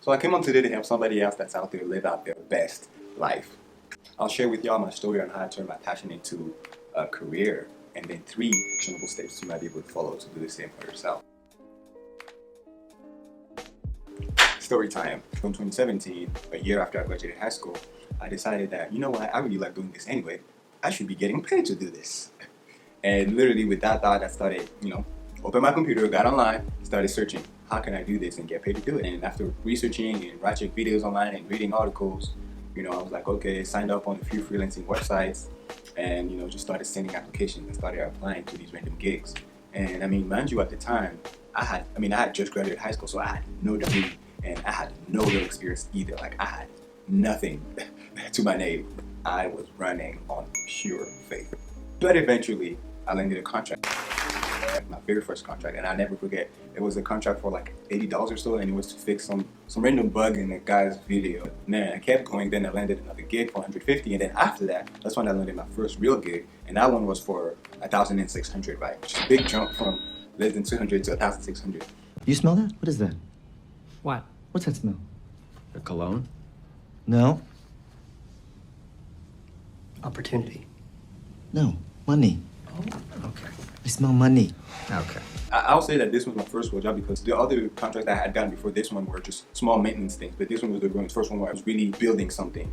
So I came on today to help somebody else that's out there live out their best life. I'll share with y'all my story on how I turned my passion into a career, and then 3 actionable steps you might be able to follow to do the same for yourself. Story time. From 2017, a year after I graduated high school, I decided that, you know what, I really like doing this anyway. I should be getting paid to do this. And literally with that thought, I started, opened my computer, got online, started searching, how can I do this and get paid to do it? And after researching and watching videos online and reading articles, I was like, okay, signed up on a few freelancing websites and, just started sending applications and started applying to these random gigs. And I mean, mind you, at the time, I had just graduated high school, so I had no degree and I had no real experience either. Like, I had nothing to my name. I was running on pure faith. But eventually, I landed a contract, my very first contract, and I'll never forget. It was a contract for like $80 or so, and it was to fix some random bug in the guy's video. Man, I kept going, then I landed another gig for $150, and then after that, that's when I landed my first real gig, and that one was for $1,600, right? Which is a big jump from less than 200 to 1,600. You smell that? What is that? What? What's that smell? A cologne? No. Opportunity. No. Money. Oh, okay. I smell money. Okay. I'll say that this was my first real job because the other contracts I had gotten before this one were just small maintenance things, but this one was the first one where I was really building something.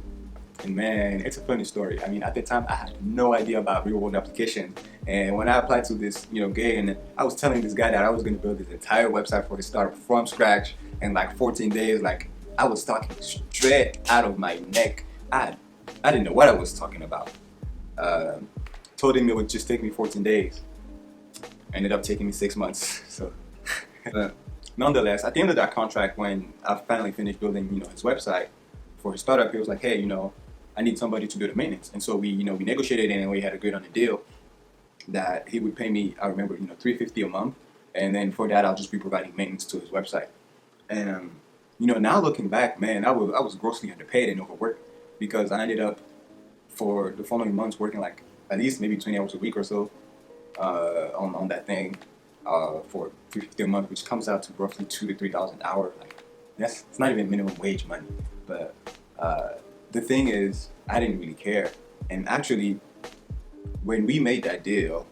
And man, it's a funny story. I mean, at the time, I had no idea about real-world applications. And when I applied to this, gig, and I was telling this guy that I was going to build this entire website for his startup from scratch in like 14 days, like I was talking straight out of my neck. I didn't know what I was talking about. Told him it would just take me 14 days. Ended up taking me 6 months. So, nonetheless, at the end of that contract, when I finally finished building, his website for his startup, he was like, hey, I need somebody to do the maintenance. And so we negotiated and we had agreed on a deal that he would pay me, I remember, $350 a month. And then for that, I'll just be providing maintenance to his website. And, now looking back, man, I was grossly underpaid and overworked because I ended up for the following months working like at least maybe 20 hours a week or so on that thing for $350 a month, which comes out to roughly $2,000 to $3,000 an hour. Like, it's not even minimum wage money. But the thing is, I didn't really care. And actually, when we made that deal,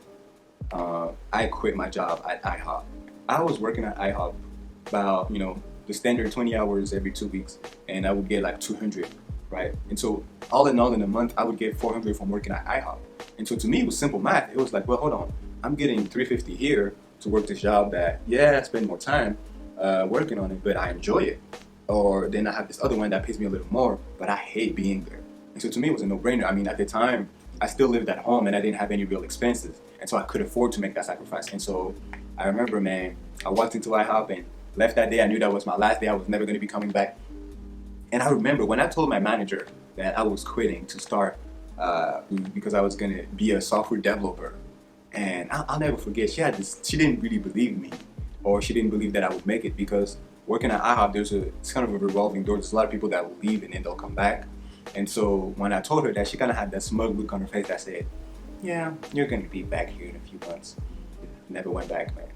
I quit my job at iHOP. I was working at iHOP about, the standard 20 hours every 2 weeks, and I would get like 200, right? And so all in all, in a month, I would get 400 from working at iHOP. And so to me, it was simple math. It was like, well, hold on. I'm getting $350 here to work this job that, I spend more time working on it, but I enjoy it. Or then I have this other one that pays me a little more, but I hate being there. And so to me, it was a no-brainer. I mean, at the time, I still lived at home and I didn't have any real expenses. And so I could afford to make that sacrifice. And so I remember, man, I walked into iHOP and left that day. I knew that was my last day. I was never going to be coming back. And I remember when I told my manager that I was quitting to start because I was going to be a software developer. And I'll never forget, she didn't really believe me, or she didn't believe that I would make it, because working at iHOP, it's kind of a revolving door. There's a lot of people that will leave and then they'll come back. And so when I told her that, she kind of had that smug look on her face that said, yeah, you're going to be back here in a few months. Never went back, man.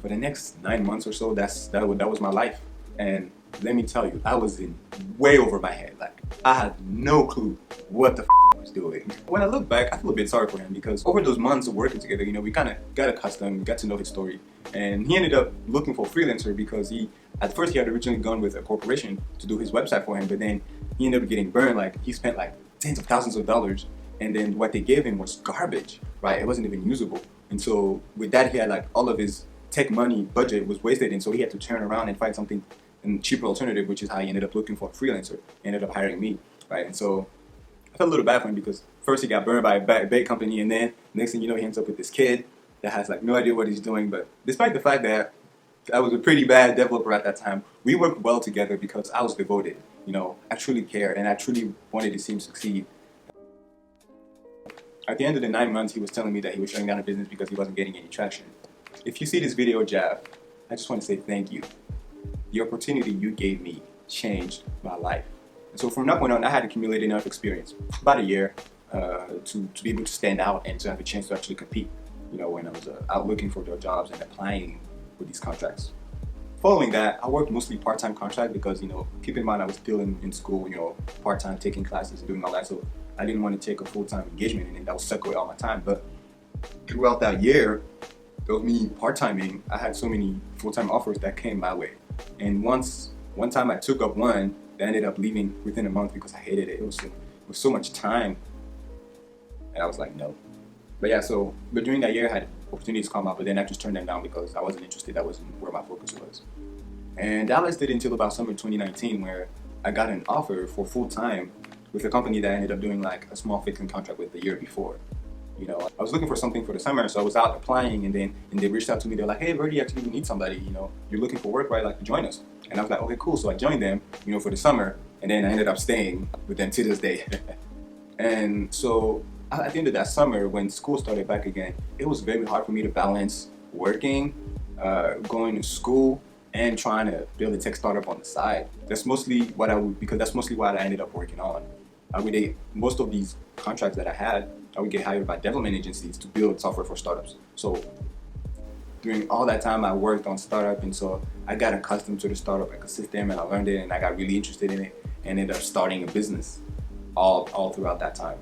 For the next 9 months or so, that was my life. And let me tell you, I was in way over my head. Like, I had no clue what the I was doing. When I look back, I feel a bit sorry for him, because over those months of working together, we kind of got accustomed, got to know his story. And he ended up looking for a freelancer because at first he had originally gone with a corporation to do his website for him, but then he ended up getting burned. Like, he spent like tens of thousands of dollars, and then what they gave him was garbage, right? It wasn't even usable. And so with that, he had like all of his tech money budget was wasted, and so he had to turn around and find something a cheaper alternative, which is how he ended up looking for a freelancer. He ended up hiring me, right? And so I felt a little bad for him because first he got burned by a big company, and then next thing you know, he ends up with this kid that has like no idea what he's doing. But despite the fact that I was a pretty bad developer at that time, we worked well together because I was devoted. I truly cared and I truly wanted to see him succeed. At the end of the 9 months, he was telling me that he was shutting down a business because he wasn't getting any traction. If you see this video, Jav, I just want to say thank you. The opportunity you gave me changed my life. And so from that point on, I had accumulated enough experience, about a year, to be able to stand out and to have a chance to actually compete. When I was out looking for their jobs and applying with these contracts. Following that, I worked mostly part-time contract because, keep in mind I was still in school, part-time taking classes and doing all that. So I didn't want to take a full-time engagement and then that would suck away all my time. But throughout that year, of me part-timing, I had so many full-time offers that came my way. And one time I took up one that ended up leaving within a month because I hated it. It was so much time. And I was like, no. But yeah, but during that year I had opportunities come up, but then I just turned them down because I wasn't interested. That wasn't where my focus was. And that lasted until about summer 2019 where I got an offer for full-time with a company that I ended up doing like a small fixing contract with the year before. I was looking for something for the summer, so I was out applying, and they reached out to me. They're like, hey, Verdi, actually we need somebody, you're looking for work, right? Like to join us. And I was like, okay, cool. So I joined them, for the summer, and then I ended up staying with them to this day. And so at the end of that summer, when school started back again, it was very hard for me to balance working, going to school, and trying to build a tech startup on the side. That's mostly what that's mostly what I ended up working on. Most of these contracts that I had, I would get hired by development agencies to build software for startups. So during all that time, I worked on startup, and so I got accustomed to the startup ecosystem, and I learned it, and I got really interested in it, and ended up starting a business all throughout that time.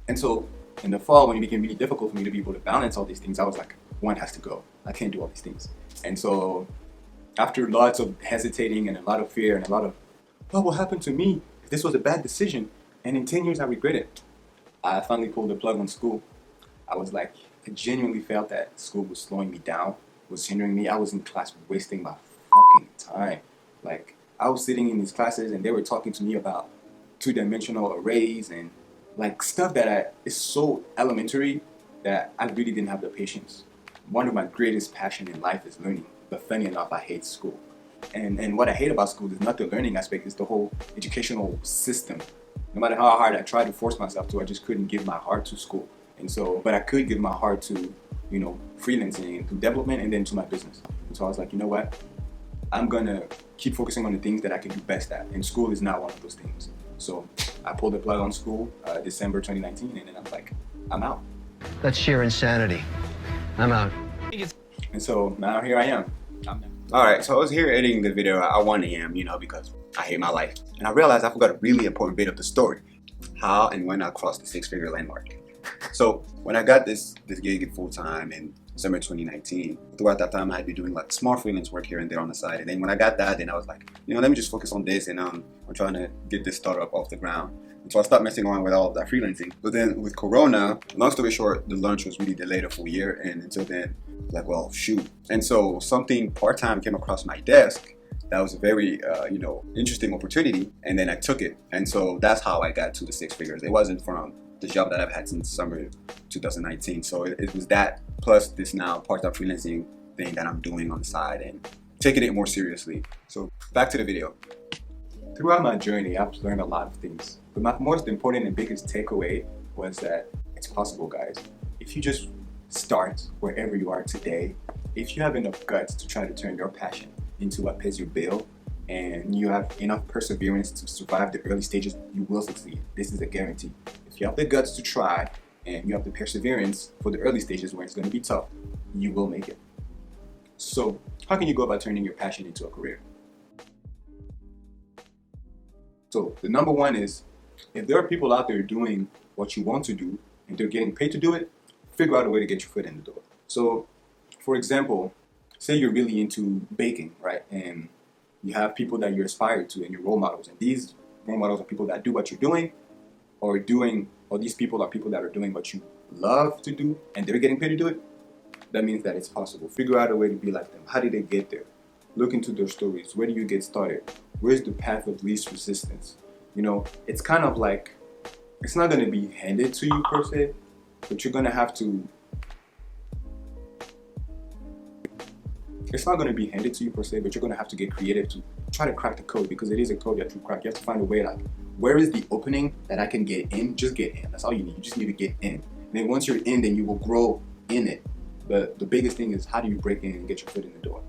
And so in the fall, when it became really difficult for me to be able to balance all these things, I was like, one has to go. I can't do all these things. And so after lots of hesitating and a lot of fear and a lot of, what will happen to me if this was a bad decision? And in 10 years, I regret it. I finally pulled the plug on school. I was like, I genuinely felt that school was slowing me down, was hindering me. I was in class wasting my fucking time. Like, I was sitting in these classes and they were talking to me about two-dimensional arrays and like stuff that is so elementary that I really didn't have the patience. One of my greatest passion in life is learning, but funny enough, I hate school. And what I hate about school is not the learning aspect, it's the whole educational system. No matter how hard I tried to force myself to, I just couldn't give my heart to school. And so, but I could give my heart to, freelancing, to development, and then to my business. And so I was like, you know what? I'm gonna keep focusing on the things that I can do best at. And school is not one of those things. So I pulled the plug on school, December 2019, and then I was like, I'm out. That's sheer insanity. I'm out. And so now here I am. Alright, so I was here editing the video at 1 a.m., because I hate my life. And I realized I forgot a really important bit of the story. How and when I crossed the six-figure landmark. So when I got this gig in full-time in summer 2019, throughout that time I had been doing like small freelance work here and there on the side. And then when I got that, then I was like, let me just focus on this, and I'm trying to get this startup off the ground. And so I stopped messing around with all of that freelancing. But then with Corona, long story short, the launch was really delayed a full year. And until then, like, well, shoot. And so something part-time came across my desk that was a very, interesting opportunity. And then I took it. And so that's how I got to the six figures. It wasn't from the job that I've had since summer 2019. So it was that plus this now part-time freelancing thing that I'm doing on the side and taking it more seriously. So back to the video. Throughout my journey, I've learned a lot of things. But my most important and biggest takeaway was that it's possible, guys. If you just start wherever you are today, if you have enough guts to try to turn your passion into what pays your bill, and you have enough perseverance to survive the early stages, you will succeed. This is a guarantee. If you have the guts to try, and you have the perseverance for the early stages where it's going to be tough, you will make it. So, how can you go about turning your passion into a career? So, the number one is, if there are people out there doing what you want to do, and they're getting paid to do it, figure out a way to get your foot in the door. So, for example, say you're really into baking, right? And you have people that you aspire to and your role models. And these role models are people that do what you're doing, or these people are people that are doing what you love to do, and they're getting paid to do it. That means that it's possible. Figure out a way to be like them. How did they get there? Look into their stories. Where do you get started? Where's the path of least resistance? It's kind of like, it's not going to be handed to you per se, but you're going to have to, it's not going to be handed to you per se, but you're going to have to get creative to try to crack the code, because it is a code that you crack. You have to find a way, like, where is the opening that I can get in? Just get in. That's all you need. You just need to get in. And then once you're in, then you will grow in it. But the biggest thing is, how do you break in and get your foot in the door?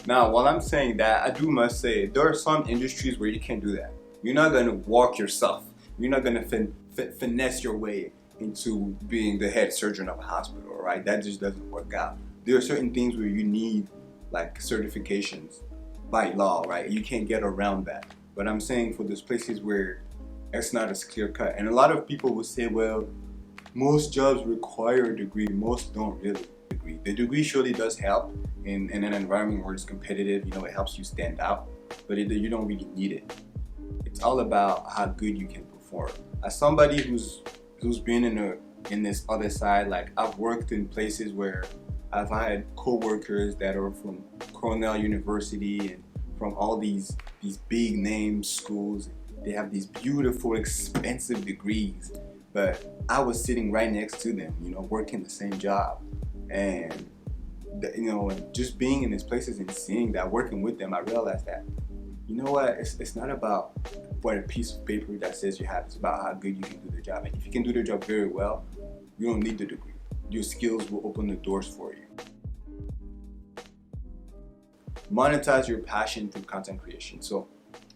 Now, while I'm saying that, I must say, there are some industries where you can't do that. You're not going to walk yourself. You're not going to finesse your way into being the head surgeon of a hospital, right? That just doesn't work out. there are certain things where you need like certifications by law, right? You can't get around that. But I'm saying for those places where it's not as clear cut, and a lot of people will say, well, most jobs require a degree, most don't really. The degree surely does help in an environment where it's competitive. You know, it helps you stand out, but you don't really need it. It's all about how good you can perform. As somebody who's been in this other side, like I've worked in places where I've had co-workers that are from Cornell University and from all these big name schools. They have these beautiful, expensive degrees, but I was sitting right next to them, you know, working the same job. And you know, just being in these places and seeing that, working with them, I realized that, you know what, it's not about what a piece of paper that says you have. It's about how good you can do the job. And if you can do the job very well, you don't need the degree. Your skills will open the doors for you. Monetize your passion through content creation. So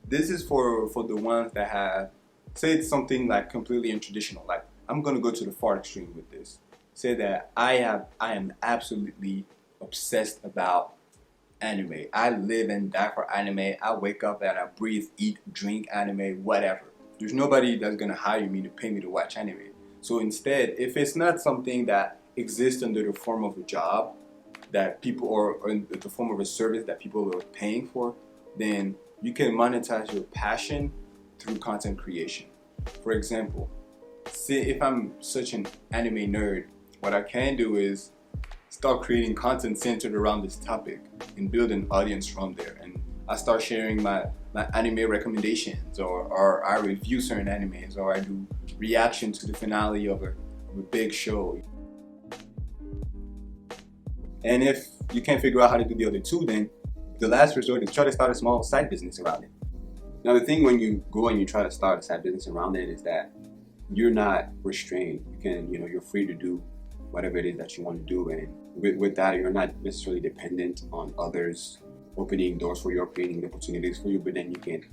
this is for the ones that have, say it's something like completely untraditional. Like I'm gonna go to the far extreme with this. Say that I am absolutely obsessed about anime. I live and die for anime. I wake up and I breathe, eat, drink anime, whatever. There's nobody that's gonna hire me to pay me to watch anime. So instead, if it's not something that exists under the form of a job that people, or in the form of a service that people are paying for, then you can monetize your passion through content creation. For example, say if I'm such an anime nerd, what I can do is start creating content centered around this topic and build an audience from there. And I start sharing my anime recommendations, or I review certain animes, or I do reaction to the finale of a big show. And if you can't figure out how to do the other two, then the last resort is try to start a small side business around it. Now the thing when you go and you try to start a side business around it is that you're not restrained. You can, you know, you're free to do whatever it is that you want to do, and with that, you're not necessarily dependent on others opening doors for you or creating opportunities for you, but then you can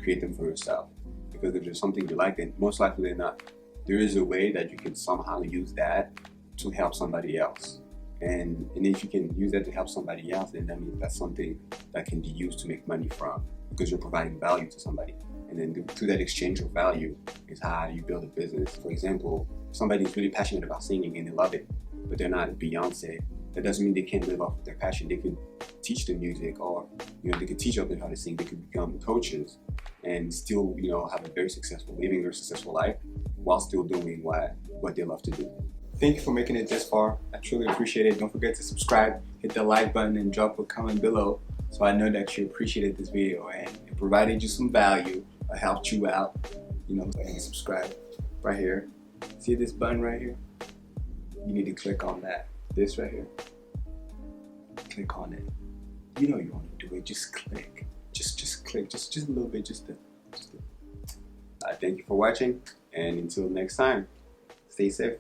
create them for yourself. Because if there's something you like, then most likely than not, there is a way that you can somehow use that to help somebody else. And if you can use that to help somebody else, then that means that's something that can be used to make money from, because you're providing value to somebody. And then through that exchange of value is how you build a business. For example, somebody's really passionate about singing and they love it, but they're not Beyonce. That doesn't mean they can't live off of their passion. They can teach the music, or you know, they can teach others how to sing. They can become coaches and still, you know, have a very successful, living a very successful life while still doing what they love to do. Thank you for making it this far. I truly appreciate it. Don't forget to subscribe, hit the like button, and drop a comment below so I know that you appreciated this video and it provided you some value or helped you out. You know, and subscribe right here. See this button right here? You need to click on that. This right here. Click on it. You know you want to do it. Just click. Just click. Just a little bit. Thank you for watching, and until next time, stay safe.